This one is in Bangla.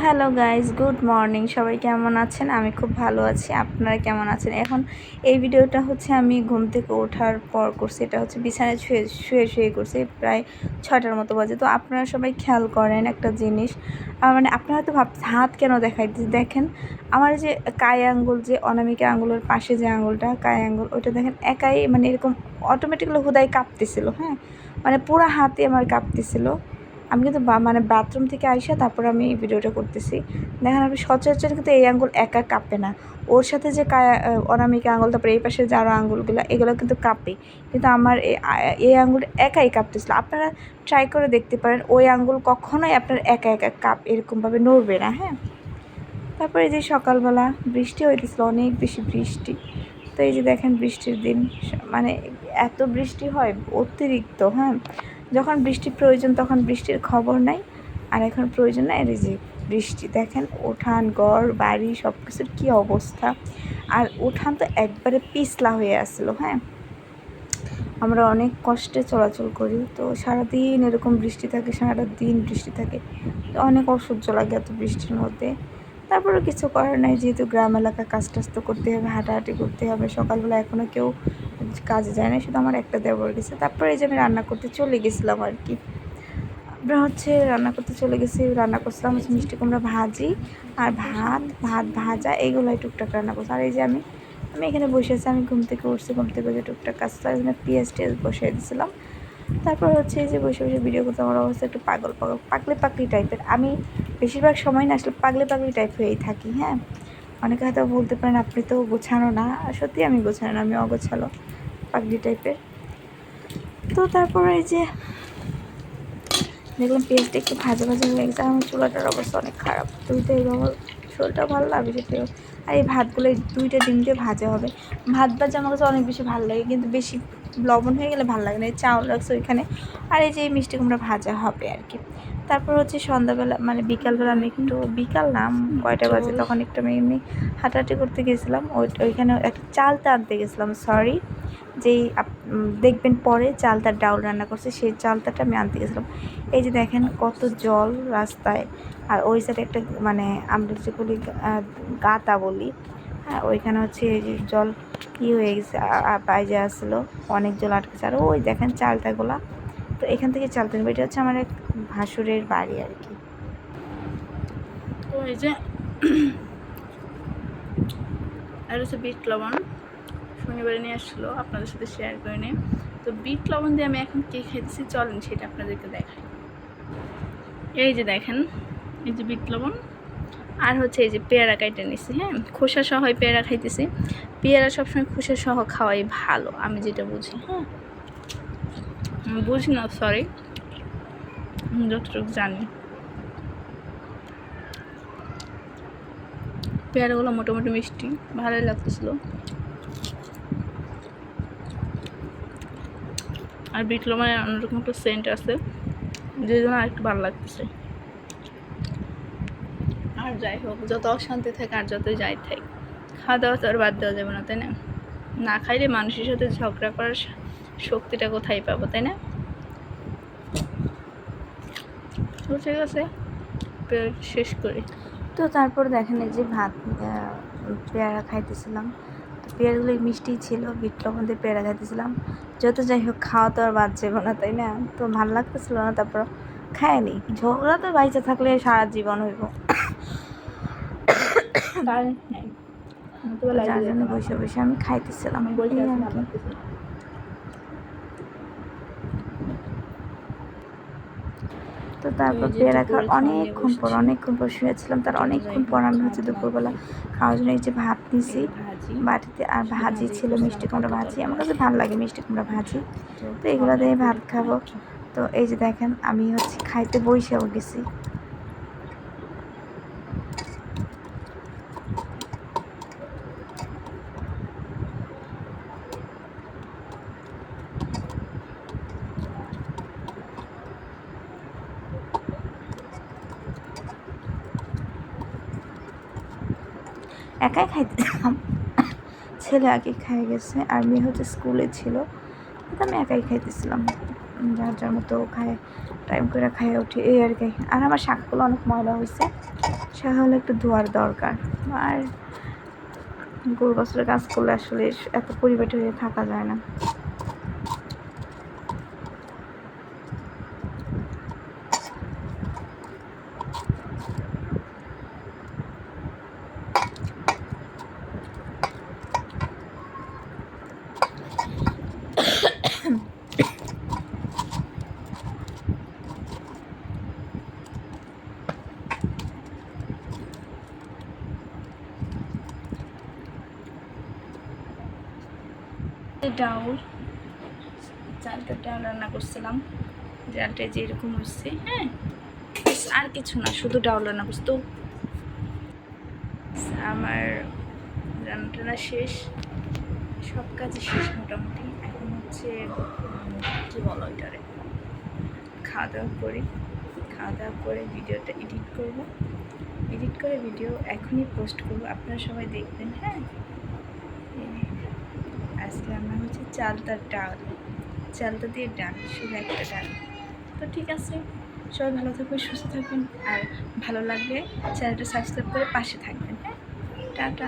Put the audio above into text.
Hello guys, good morning. সবাই কেমন আছেন? আমি খুব ভালো আছি। আপনারা কেমন আছেন? এখন এই ভিডিওটা হচ্ছে আমি ঘুম থেকে ওঠার পর করছি। এটা হচ্ছে বিছানায় শুয়ে শুয়ে করছি, প্রায় 6টার মতো বাজে। তো আপনারা সবাই খেয়াল করেন একটা জিনিস, মানে আপনারা হয়তো ভাবছেন হাত কেন দেখাইতেছি। দেখেন আমার যে কায় আঙ্গুল, যে অনামিকা আঙ্গুলের পাশে যে আঙ্গুলটা কায় আঙ্গুল, ওইটা দেখেন একাই মানে এরকম অটোমেটিক্যালি হুদায় কাঁপতেছিল। হ্যাঁ, মানে পুরো হাতে আমার কাঁপতেছিল। আমি কিন্তু মানে বাথরুম থেকে আইসা তারপর আমি এই ভিডিওটা করতেছি। দেখেন আপনি সচরাচর কিন্তু এই আঙ্গুল একা কাঁপে না, ওর সাথে যে অনামিকা আঙ্গুল, তারপরে এই পাশে যে আরও আঙ্গুলগুলো, এগুলো কিন্তু কাঁপে। কিন্তু আমার এই আঙ্গুল একাই কাঁপতেছিল। আপনারা ট্রাই করে দেখতে পারেন, ওই আঙ্গুল কখনোই আপনার একা একা এরকমভাবে নড়বে না। হ্যাঁ, তারপরে এই যে সকালবেলা বৃষ্টি হইতেছিল, অনেক বেশি বৃষ্টি। তো এই যে দেখেন বৃষ্টির দিন, মানে এত বৃষ্টি হয় অতিরিক্ত। হ্যাঁ, যখন বৃষ্টির প্রয়োজন তখন বৃষ্টির খবর নাই, আর এখন প্রয়োজন নাই। এই যে বৃষ্টি দেখেন, উঠান ঘর বাড়ি সব কিছুর কী অবস্থা। আর উঠান তো একবারে পিছলা হয়ে আসছিলো। হ্যাঁ, আমরা অনেক কষ্টে চলাচল করি, তো সারাদিন এরকম বৃষ্টি থাকে, সারা দিন বৃষ্টি থাকে, তো অনেক অসহ্য লাগে এত বৃষ্টির মধ্যে। তারপরে কিছু করার নাই, যেহেতু গ্রাম এলাকা, কাজ টাজ তো করতে হবে, হাঁটাহাঁটি করতে হবে। সকালবেলা এখনও কেউ কাজে যায় না, শুধু আমার একটা দেবর গেছে। তারপরে এই যে আমি রান্না করতে চলে গেছিলাম আর কি। আমরা হচ্ছে রান্না করতে চলে গেছি, রান্না করছিলাম হচ্ছে মিষ্টি কুমড়া ভাজি আর ভাত ভাজা, এইগুলোই টুকটাক রান্না করছি। আর এই যে আমি এখানে বসে আছি, আমি ঘুম থেকে উঠছি, ঘুম থেকে বসে টুকটাক কাজ পেঁয়াজ টেয়াজ বসিয়ে দিয়েছিলাম। তারপর হচ্ছে এই যে বসে বসে ভিডিও করতে আমার অবস্থা একটু পাগলি টাইপের। আমি বেশিরভাগ সময় না আসলে পাগলি টাইপ হয়েই থাকি। হ্যাঁ, অনেকে হয়তো বলতে পারেন আপনি তো গোছানো না, সত্যি আমি গোছানো না, আমি অগোছালো পাগলি টাইপের। তো তারপরে এই যে দেখলাম পেঁয়াজটা একটু ভাজা হয়ে গেছে। আমার চুলাটার অবস্থা অনেক খারাপ, তো এইভাবে শরীরটা ভালো লাগবে সেটাও। আর এই ভাতগুলো 2টা ডিম দিয়ে ভাজা হবে। ভাত ভাজা আমার কাছে অনেক বেশি ভালো লাগে, কিন্তু বেশি লবণ হয়ে গেলে ভালো লাগে না। এই চাউল রাখছে ওইখানে, আর এই যে এই মিষ্টি কুমড়া ভাজা হবে আর কি। তারপর হচ্ছে সন্ধ্যাবেলা, মানে বিকালবেলা আমি একটু, বিকাল না কয়টা বাজে, তখন একটু আমি এমনি হাঁটাহাঁটি করতে গেছিলাম। ওইখানে একটা চালটা আনতে গেছিলাম, সরি, যেই দেখবেন পরে চালতার ডাউল রান্না করছে, সেই চালতাটা আমি আনতে গেছিলাম। এই যে দেখেন কত জল রাস্তায়, আর ওই সাইডে একটা মানে আমরা যে বলি গাতা বলি, হ্যাঁ, ওইখানে হচ্ছে এই যে জল হয়ে গেছে, বাইজে আসছিলো, অনেক জল আটকেছে। আর ওই দেখেন চালতাগুলা, তো এখান থেকে চালতা নেবে। এটা হচ্ছে আমার এক ভাসুরের বাড়ি আর কি। তো এই যে আর হচ্ছে বিট লবণ শনিবারে নিয়ে আসছিলো, আপনাদের সাথে শেয়ার করে নিই। তো বিট লবণ দিয়ে আমি এখন কে খাইতেছি, চলেন সেটা আপনাদেরকে দেখাই। এই যে দেখেন, এই যে বিট লবণ, আর হচ্ছে এই যে পেয়ারা কাইটে নিছি। হ্যাঁ, খোসা সহ পেয়ারা খাইতেছি। পেয়ারা সবসময় খোসা সহ খাওয়াই ভালো, আমি যেটা বুঝি। হ্যাঁ, বুঝি না, সরি, যতটুকু জানি। পেয়ারাগুলো মোটামুটি মিষ্টি, ভালোই লাগতেছিল। আর বিট লবণের অন্যরকম একটা সেন্ট আছে, যে জন্য আর একটু ভালো লাগতেছে। আর যাই হোক, যত অশান্তি থাকে আর যতই যাই থাক, খাওয়া দাওয়া তো আর বাদ দেওয়া যাবে না, তাই না? না খাইলে মানুষের সাথে ঝগড়া করার শক্তিটা কোথায় পাবো, তাই না? তো ঠিক আছে, শেষ করি। তো তারপর দেখেন এই যে পেয়ারা খাইতেছিলাম। তো পেয়ারাগুলো মিষ্টি ছিল, বিট লবণ দিয়ে পেয়ারা খাইতেছিলাম। যত যাই হোক, খাওয়া তো আর বাদ যাবো না, তাই না? তো ভালো লাগতেছিল না, তারপর খায়নি। ঝগড়া তো বাইচে থাকলে সারা জীবন হইব, যার জন্য বসে বসে আমি খাইতেছিলাম। তো তারপর পেয়ারা খাওয়ার অনেকক্ষণ পর শুয়েছিলাম। তার অনেকক্ষণ পর আমি হচ্ছে দুপুরবেলা খাওয়ার জন্য এই যে ভাত দিছি বাটিতে, আর ভাজি ছিল, মিষ্টি কুমড়া ভাজি। আমার কাছে ভালো লাগে মিষ্টি কুমড়া ভাজি, তো এগুলো দিয়ে ভাত খাবো। তো এই যে দেখেন আমি হচ্ছে খাইতে বসেও গেছি। একাই খাইতেছিলাম, ছেলে আগে খাই গেছে, আর মেয়ে হচ্ছে স্কুলে ছিল, তো আমি একাই খাইতেছিলাম, যার যার মতো খায়। টাইম করে খাইয়ে উঠি এই আর কি। আর আমার শাকগুলো অনেক ময়লা হয়েছে, শাক হলে একটু ধোয়ার দরকার। আর গরু বছরের কাজ করলে আসলে এত পরিপাটি হয়ে থাকা যায় না। ডাউল, চালটা ডাল রান্না করছিলাম, ডালটা যেরকম হচ্ছে, হ্যাঁ আর কিছু না, শুধু ডাউল রান্না করছি। তো আমার রান্নাটা শেষ, সব কাজই শেষ মোটামুটি। এখন হচ্ছে কী বলো এটারে, খাওয়া দাওয়া করি, খাওয়া দাওয়া করে ভিডিওটা এডিট করব, এডিট করে ভিডিও এখনই পোস্ট করবো, আপনারা সবাই দেখবেন। হ্যাঁ, আজকে রান্না হচ্ছে চালতার ডাল, চালতা দিয়ে ডাল, শুধু একটা ডাল। তো ঠিক আছে, সবাই ভালো থাকবেন, সুস্থ থাকবেন, আর ভালো লাগলে চ্যানেলটা সাবস্ক্রাইব করে পাশে থাকবেন। হ্যাঁ, টাটা।